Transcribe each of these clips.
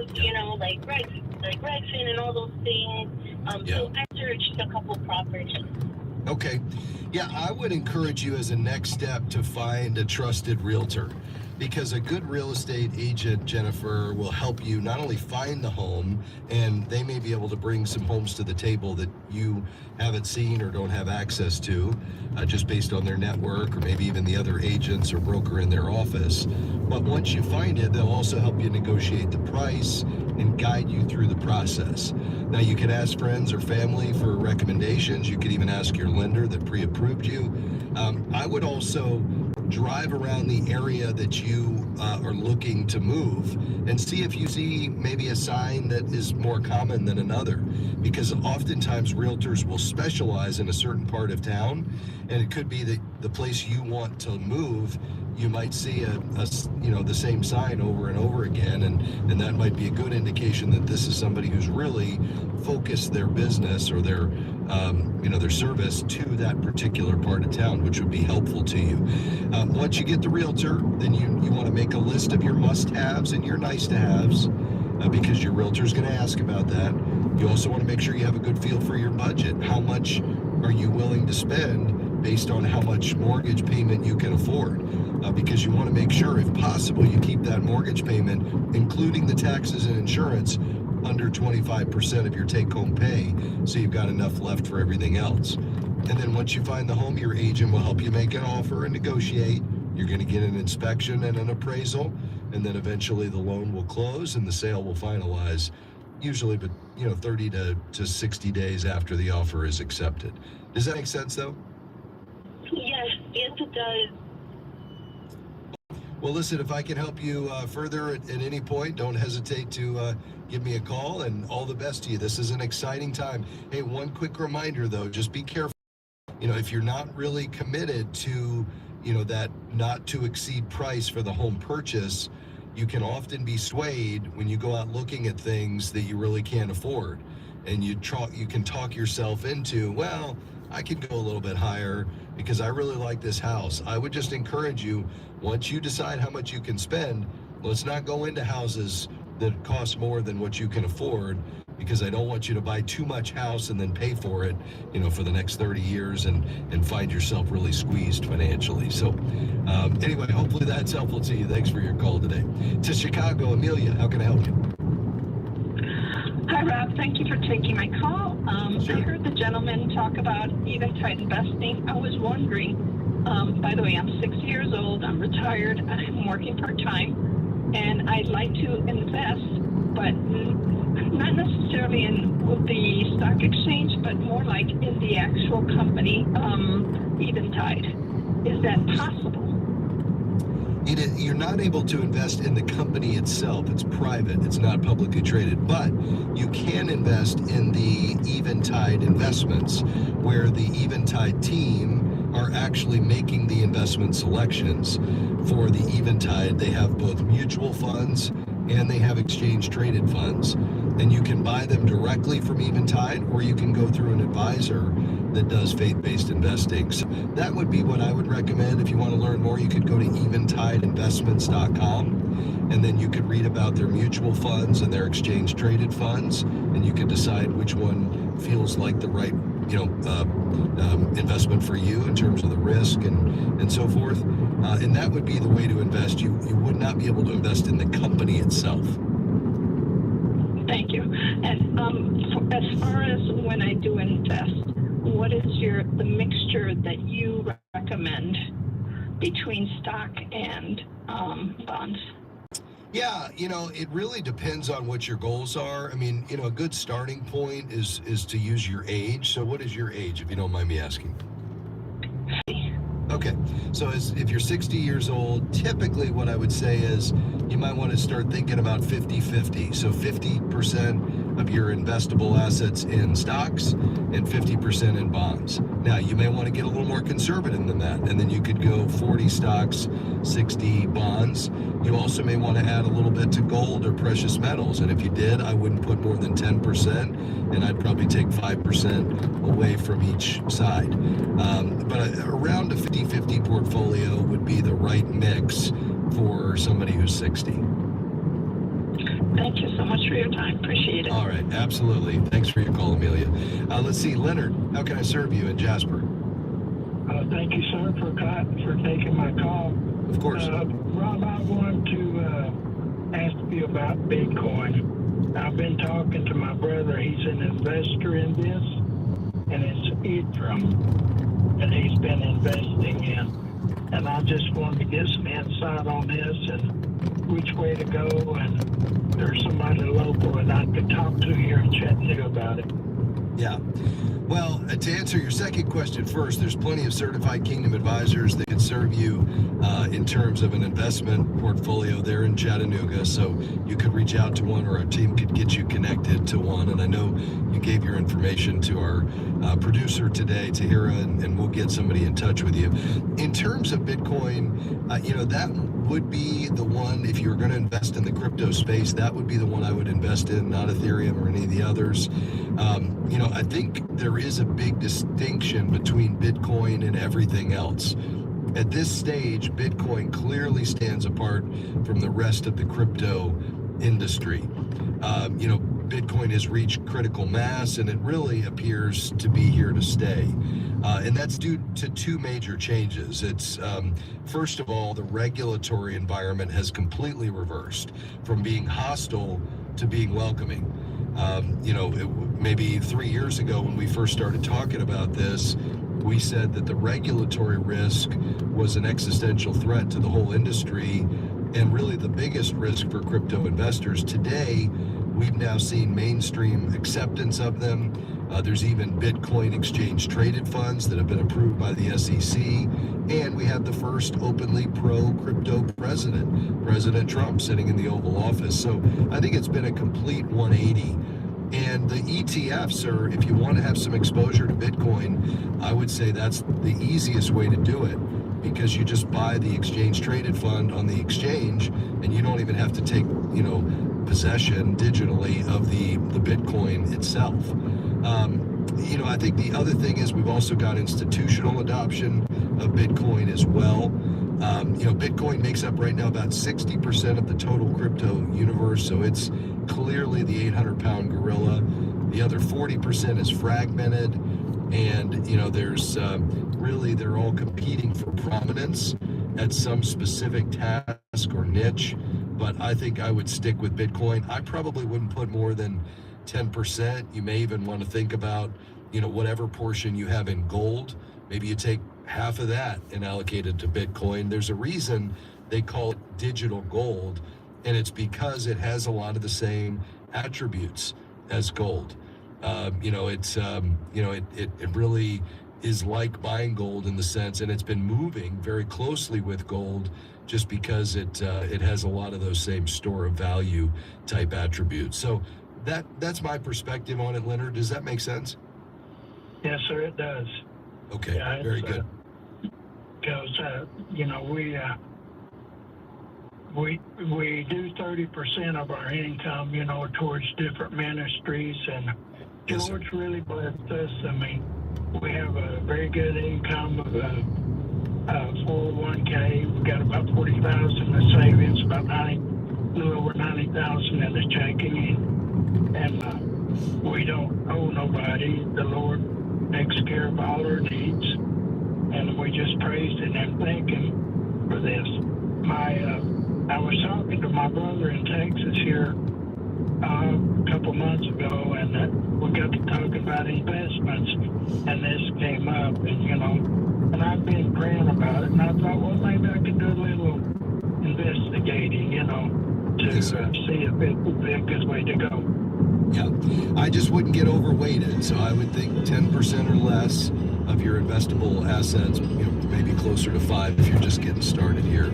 of, like Redfin and all those things. So I searched a couple properties. Okay. Yeah, I would encourage you as a next step to find a trusted realtor, because a good real estate agent, Jennifer, will help you not only find the home, and they may be able to bring some homes to the table that you haven't seen or don't have access to, just based on their network or maybe even the other agents or broker in their office. But once you find it, they'll also help you negotiate the price and guide you through the process. Now, you can ask friends or family for recommendations. You could even ask your lender that pre-approved you. I would also drive around the area that you are looking to move and see if you see maybe a sign that is more common than another, because oftentimes realtors will specialize in a certain part of town, and it could be that the place you want to move, you might see the same sign over and over again, and that might be a good indication that this is somebody who's really focused their business or their service to that particular part of town, which would be helpful to you. Once you get the realtor, then you want to make a list of your must-haves and your nice-to-haves, because your realtor is going to ask about that. You also want to make sure you have a good feel for your budget. How much are you willing to spend based on how much mortgage payment you can afford? Because you want to make sure, if possible, you keep that mortgage payment, including the taxes and insurance, under 25% of your take-home pay, so you've got enough left for everything else. And then once you find the home, your agent will help you make an offer and negotiate. You're going to get an inspection and an appraisal, and then eventually the loan will close and the sale will finalize, usually 30 to 60 days after the offer is accepted. Does that make sense, though? Yes, it does. Well, listen, if I can help you further at any point, don't hesitate to give me a call, and all the best to you. This is an exciting time. Hey, one quick reminder, though, just be careful. If you're not really committed to, that not to exceed price for the home purchase, you can often be swayed when you go out looking at things that you really can't afford. And you can talk yourself into, well, I could go a little bit higher because I really like this house. I would just encourage you, once you decide how much you can spend, let's not go into houses that cost more than what you can afford, because I don't want you to buy too much house and then pay for it, for the next 30 years and find yourself really squeezed financially. So anyway, hopefully that's helpful to you. Thanks for your call today. To Chicago, Amelia, how can I help you? Hi, Rob. Thank you for taking my call. Sure. I heard the gentleman talk about Eventide investing. I was wondering, by the way, I'm 60 years old. I'm retired. I'm working part-time, and I'd like to invest, but not necessarily in the stock exchange, but more like in the actual company, Eventide. Is that possible? You're not able to invest in the company itself. It's private. It's not publicly traded. But you can invest in the Eventide investments, where the Eventide team are actually making the investment selections for the Eventide. They have both mutual funds and they have exchange-traded funds. And you can buy them directly from Eventide, or you can go through an advisor that does faith-based investing. So that would be what I would recommend. If you want to learn more, you could go to eventideinvestments.com, and then you could read about their mutual funds and their exchange-traded funds, and you can decide which one feels like the right investment for you in terms of the risk and so forth. And that would be the way to invest. You would not be able to invest in the company itself. Thank you. And as far as when I do invest, what is the mixture that you recommend between stock and bonds? Yeah, it really depends on what your goals are. I mean, a good starting point is to use your age. So what is your age, if you don't mind me asking? Okay, so if you're 60 years old, typically what I would say is you might want to start thinking about 50-50. So 50% of your investable assets in stocks and 50% in bonds. Now, you may want to get a little more conservative than that, and then you could go 40 stocks, 60 bonds. You also may want to add a little bit to gold or precious metals, and if you did, I wouldn't put more than 10%, and I'd probably take 5% away from each side. But around a 50-50 portfolio would be the right mix for somebody who's 60. Thank you so much for your time. Appreciate it. All right, absolutely. Thanks for your call, Amelia. Let's see, Leonard, how can I serve you in Jasper? Thank you, sir, for taking my call. Of course. Rob, I wanted to ask you about Bitcoin. I've been talking to my brother. He's an investor in this, and it's Ethereum that he's been investing in. And I just wanted to get some insight on this and which way to go. And there's somebody local that I could talk to here in Chattanooga about it. Yeah. Well, to answer your second question first, there's plenty of certified Kingdom advisors that can serve you in terms of an investment portfolio there in Chattanooga. So you could reach out to one, or our team could get you connected to one. And I know you gave your information to our producer today, Tahira, and we'll get somebody in touch with you. In terms of Bitcoin, that would be the one, if you're going to invest in the crypto space, that would be the one I would invest in, not Ethereum or any of the others. I think there is a big distinction between Bitcoin and everything else. At this stage, Bitcoin clearly stands apart from the rest of the crypto industry. Bitcoin has reached critical mass, and it really appears to be here to stay. And that's due to two major changes. It's, first of all, the regulatory environment has completely reversed from being hostile to being welcoming. Maybe 3 years ago when we first started talking about this, we said that the regulatory risk was an existential threat to the whole industry and really the biggest risk for crypto investors. Today, we've now seen mainstream acceptance of them. There's even Bitcoin exchange traded funds that have been approved by the SEC. And we have the first openly pro-crypto president, President Trump, sitting in the Oval Office. So I think it's been a complete 180. And the ETFs are, if you want to have some exposure to Bitcoin, I would say that's the easiest way to do it, because you just buy the exchange traded fund on the exchange and you don't even have to take, possession digitally of the Bitcoin itself. I think the other thing is we've also got institutional adoption of Bitcoin as well. Bitcoin makes up right now about 60% of the total crypto universe, so it's clearly the 800-pound gorilla. The other 40% is fragmented, and there's they're all competing for prominence at some specific task or niche. But I think I would stick with Bitcoin. I probably wouldn't put more than 10%. You may even want to think about, whatever portion you have in gold. Maybe you take half of that and allocate it to Bitcoin. There's a reason they call it digital gold, and it's because it has a lot of the same attributes as gold. It really is like buying gold in the sense, and it's been moving very closely with gold just because it has a lot of those same store of value type attributes. So that's my perspective on it, Leonard. Does that make sense? Yes, sir, it does. Okay, Yeah, very good. Because we do 30% of our income, towards different ministries, and Yes, George really blessed us. I mean, we have a very good income of 401k. We've got about 40,000 in savings, about a little over 90,000 in the checking, and we don't owe nobody. The Lord takes care of all our needs, and we just praise Him and thank Him for this. I was talking to my brother in Texas here a couple months ago, and we got to talking about investments, and this came up, and I've been praying about it, and I thought, well, maybe I could do a little investigating, to Yes, sir. see if it would be a good way to go. Yeah, I just wouldn't get overweighted. So I would think 10% or less of your investable assets, maybe closer to 5 if you're just getting started here.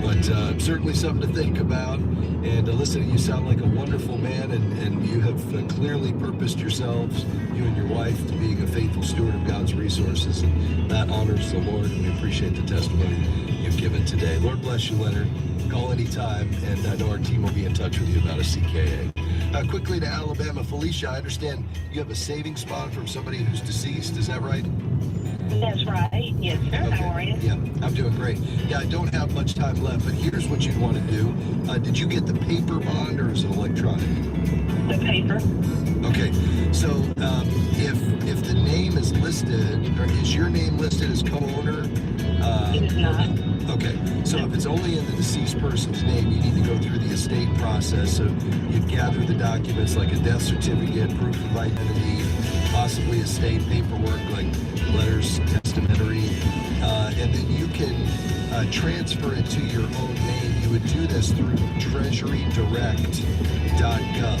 But certainly something to think about. And listen, you sound like a wonderful man, and you have clearly purposed yourselves, you and your wife, to being a faithful steward of God's resources, and that honors the Lord, and we appreciate the testimony you've given today. Lord bless you, Leonard. Call anytime, and I know our team will be in touch with you about a CKA. Quickly to Alabama, Felicia, I understand you have a savings bond from somebody who's deceased. Is that right? That's right. Yes, sir. Okay. How are you? Yeah, I'm doing great. Yeah, I don't have much time left, but here's what you'd want to do. Did you get the paper bond or is it electronic? The paper. Okay, so if the name is listed, or is your name listed as co-owner? It is not. Okay, so if it's only in the deceased person's name, you need to go through the estate process. So you'd gather the documents like a death certificate, proof of identity, possibly estate paperwork like letters, testamentary, and then you can transfer it to your own name. You would do this through treasurydirect.gov.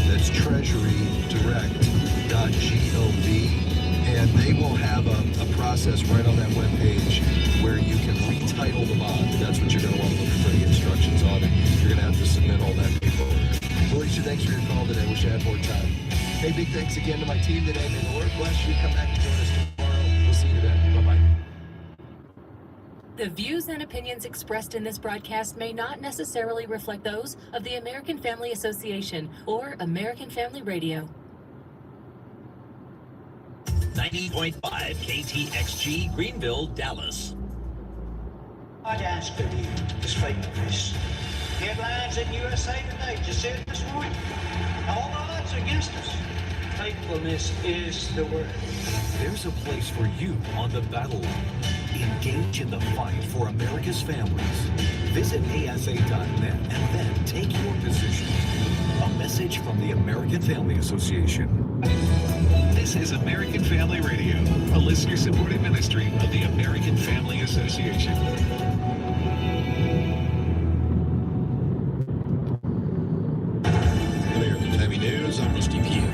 That's treasurydirect.gov. And they will have a process right on that webpage where you can retitle the bond. That's what you're going to want to look for the instructions on it. You're going to have to submit all that paperwork. Felicia, thanks for your call today. Wish I had more time. Hey, big thanks again to my team today. May the Lord bless you. Come back and join us tomorrow. We'll see you then. Bye-bye. The views and opinions expressed in this broadcast may not necessarily reflect those of the American Family Association or American Family Radio. 90.5 KTXG Greenville, Dallas. I'd ask of you is faithfulness. Headlines in USA Today just said this morning. All odds against us. Faithfulness is the word. There's a place for you on the battle line. Engage in the fight for America's families. Visit AFA.net and then take your position. A message from the American Family Association. This is American Family Radio, a listener-supported ministry of the American Family Association. American Family News, I'm Rusty Pugh.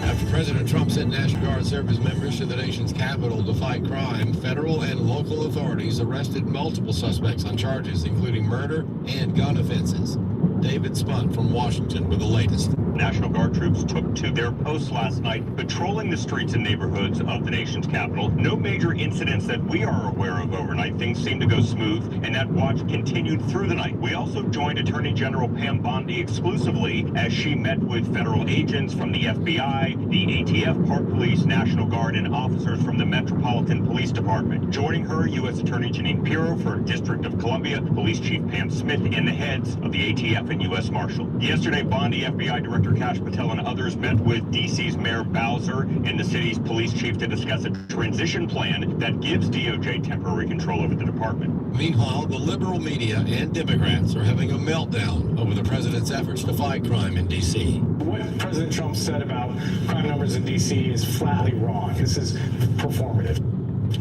After President Trump sent National Guard service members to the nation's capital to fight crime, federal and local authorities arrested multiple suspects on charges including murder and gun offenses. David Spunt from Washington with the latest. National Guard troops took to their posts last night, patrolling the streets and neighborhoods of the nation's capital. No major incidents that we are aware of overnight. Things seem to go smooth, and that watch continued through the night. We also joined Attorney General Pam Bondi exclusively as she met with federal agents from the FBI, the ATF, Park Police, National Guard, and officers from the Metropolitan Police Department. Joining her, U.S. Attorney Janine Pirro for District of Columbia, Police Chief Pam Smith, and the heads of the ATF and U.S. Marshal. Yesterday, Bondi, FBI Director Kash Patel, and others met with D.C.'s Mayor Bowser and the city's police chief to discuss a transition plan that gives DOJ temporary control over the department. Meanwhile, the liberal media and Democrats are having a meltdown over the president's efforts to fight crime in D.C. What President Trump said about crime numbers in D.C. is flatly wrong. This is performative.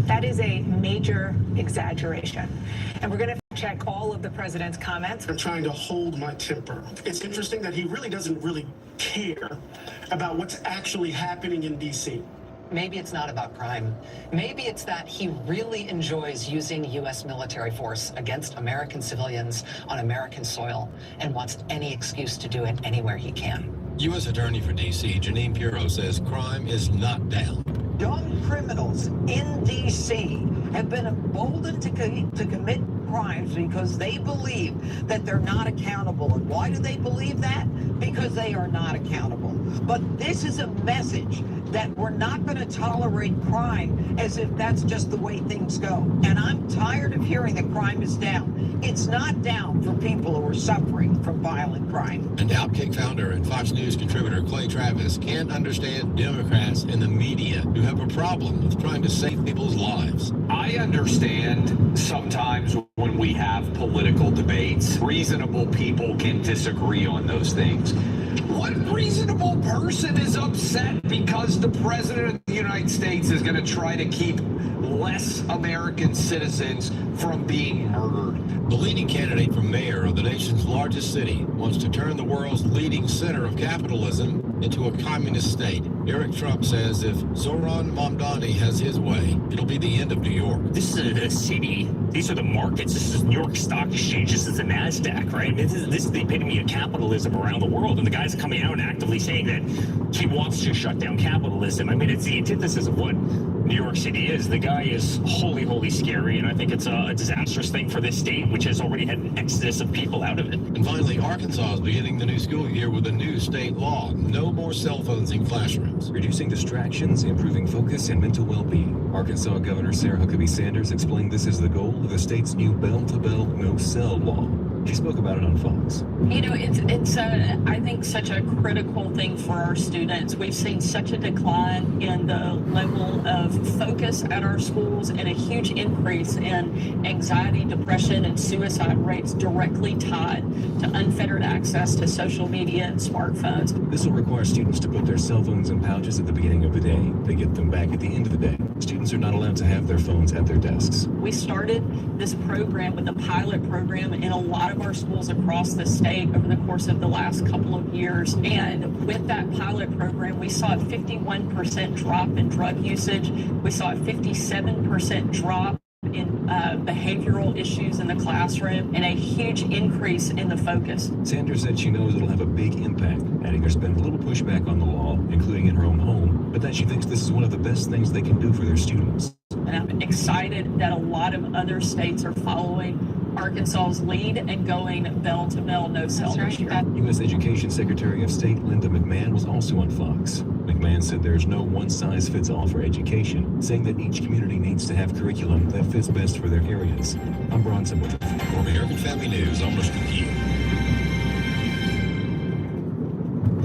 That is a major exaggeration. And we're going to check all of the president's comments. I'm trying to hold my temper. It's interesting that he really doesn't care about what's actually happening in D.C. Maybe it's not about crime. Maybe it's that he really enjoys using U.S. military force against American civilians on American soil and wants any excuse to do it anywhere he can. U.S. Attorney for D.C. Janine Pirro says crime is not down. Young criminals in D.C. have been emboldened to commit crimes because they believe that they're not accountable. And why do they believe that? Because they are not accountable. But this is a message that we're not going to tolerate crime as if that's just the way things go. And I'm tired of hearing that crime is down. It's not down for people who are suffering from violent crime. And Outkick founder and Fox News contributor Clay Travis can't understand Democrats and the media who have a problem with trying to save people's lives. I understand sometimes when we have political debates, reasonable people can disagree on those things. What reasonable person is upset because the president of the United States is going to try to keep less American citizens from being murdered? The leading candidate for mayor of the nation's largest city wants to turn the world's leading center of capitalism into a communist state. Eric Trump says if Zoran Mamdani has his way, it'll be the end of New York. This is a city. These are the markets. This is New York Stock Exchange. This is the NASDAQ, right? This is the epitome of capitalism around the world. And the guy's coming out and actively saying that he wants to shut down capitalism. I mean, it's the antithesis of what New York City is. The guy is holy scary, and I think it's a disastrous thing for this state, which has already had an exodus of people out of it. And finally, Arkansas is beginning the new school year with a new state law. No more cell phones in classrooms. Reducing distractions, improving focus, and mental well-being. Arkansas Governor Sarah Huckabee Sanders explained this is the goal of the state's new bell-to-bell no-cell law. She spoke about it on Fox. You know, it's I think such a critical thing for our students. We've seen such a decline in the level of focus at our schools and a huge increase in anxiety, depression, and suicide rates directly tied to unfettered access to social media and smartphones. This will require students to put their cell phones in pouches at the beginning of the day. They get them back at the end of the day. Students are not allowed to have their phones at their desks. We started this program with a pilot program in a lot of our schools across the state over the course of the last couple of years. And with that pilot program, we saw a 51% drop in drug usage. We saw a 57% drop in behavioral issues in the classroom and a huge increase in the focus. Sanders said she knows it'll have a big impact, adding there's been a little pushback on the law, including in her own home, but that she thinks this is one of the best things they can do for their students. And I'm excited that a lot of other states are following Arkansas's lead and going bell-to-bell no-cell this year. U.S. Education Secretary of State Linda McMahon was also on Fox. McMahon said there's no one-size-fits-all for education, saying that each community needs to have curriculum that fits best for their areas. I'm Bronson Woodruff. For American Family News, I'm Rusty Pugh.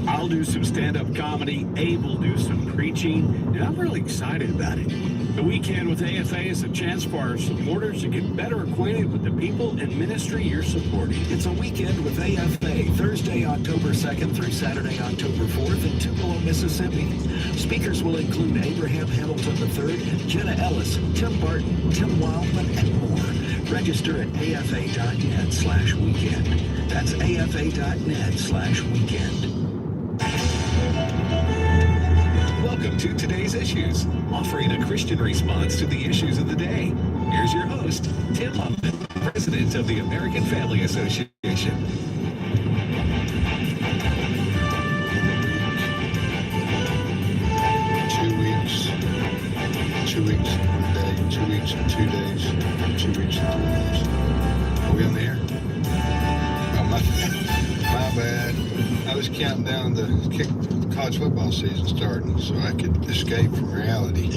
I'll do some stand-up comedy, Abe will do some preaching, and I'm really excited about it. The weekend with AFA is a chance for our supporters to get better acquainted with the people and ministry you're supporting. It's a weekend with AFA, Thursday, October 2nd through Saturday, October 4th in Tupelo, Mississippi. Speakers will include Abraham Hamilton III, Jenna Ellis, Tim Barton, Tim Wildman, and more. Register at afa.net/weekend. That's afa.net/weekend. Welcome to Today's Issues, offering a Christian response to the issues of the day. Here's your host, Tim Huffman, President of the American Family Association. 2 weeks, 1 day, 2 weeks and 2 days, 2 weeks and 3 days. Are we on the air? Oh, my bad. I was counting down the college football season starting so I could escape from reality.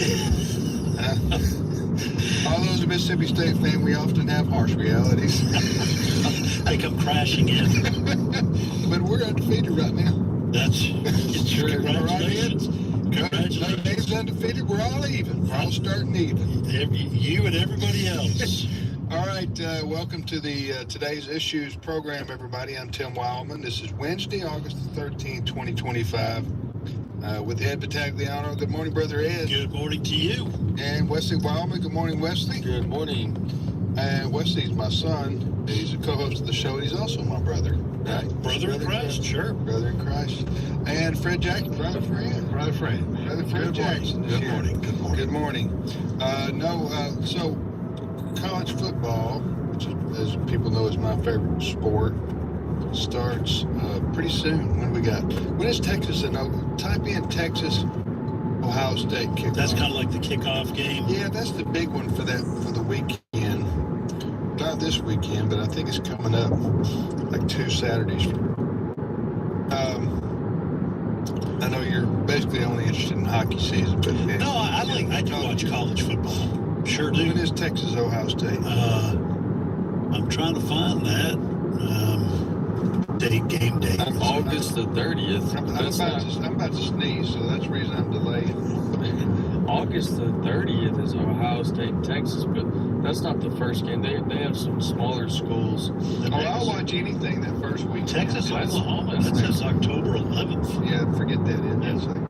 All those in Mississippi State fan, we often have harsh realities. They come crashing in. But we're undefeated right now. That's true. Congratulations. No name's undefeated. We're all even. We're all starting even. You and everybody else. All right, welcome to the Today's Issues program, everybody. I'm Tim Wildman. This is Wednesday, August the 13th, 2025, with Ed Battagliano. Good morning, Brother Ed. Good morning to you. And Wesley Wildman. Good morning, Wesley. Good morning. And Wesley's my son. He's a co-host of the show, and he's also my brother. Right? Brother in Christ, sure. Brother in Christ. And Fred Jackson, Brother Fred. Brother Fred Jackson. Good morning. Good morning. So college football, which, as people know, is my favorite sport, starts pretty soon. When is Texas? Type in Texas, Ohio State kickoff. That's kind of like the kickoff game. Yeah, that's the big one for the weekend. Not this weekend, but I think it's coming up like 2 Saturdays. I know you're basically only interested in hockey season, but no, I do watch college football. Sure do. When is Texas Ohio State? I'm trying to find that game date. August the 30th. I'm about to sneeze, so that's the reason I'm delayed. August the 30th is Ohio State and Texas, but that's not the first game. They have some smaller schools. I'll watch anything that first week. Texas, Oklahoma. That says October 11th. Yeah, forget that. That's like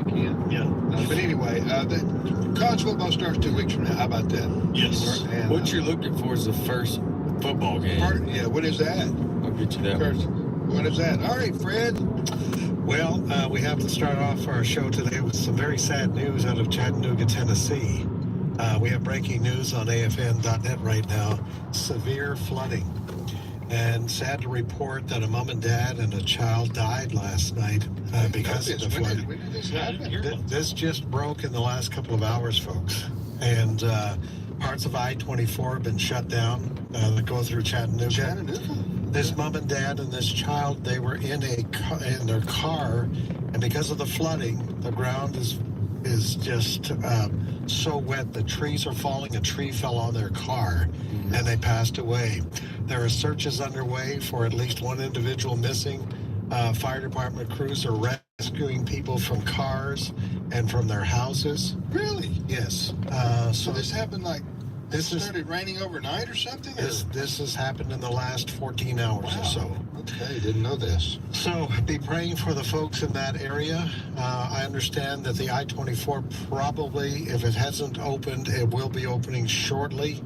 weekend. Yeah. But anyway, the college football starts 2 weeks from now. How about that? Yes. And, what you're looking for is the first football game. What is that? I'll get you that first. What is that? All right, Fred. Well, we have to start off our show today with some very sad news out of Chattanooga, Tennessee. We have breaking news on AFN.net right now. Severe flooding And sad to report that a mom and dad and a child died last night because of the flood. When did this happen? This just broke in the last couple of hours, folks. And parts of I-24 have been shut down that go through Chattanooga. This mom and dad and this child, they were in their car, and because of the flooding, the ground is just so wet. The trees are falling. A tree fell on their car, and they passed away. There are searches underway for at least one individual missing. Fire department crews are rescuing people from cars and from their houses. Really? Yes. So this happened started raining overnight or something? This has happened in the last 14 hours or so. Okay, didn't know this. So be praying for the folks in that area. I understand that the I-24 probably, if it hasn't opened, it will be opening shortly.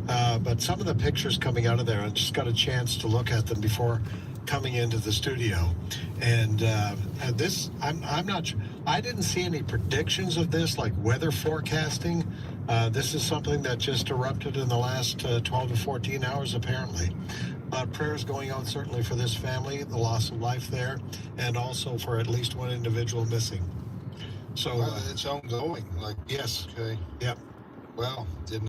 But some of the pictures coming out of there, I just got a chance to look at them before coming into the studio. And this, I'm not sure. I didn't see any predictions of this, like weather forecasting. This is something that just erupted in the last 12 to 14 hours, apparently. Prayers going out certainly for this family, the loss of life there, and also for at least one individual missing. So it's ongoing. yes. Okay. Yep. Well, didn't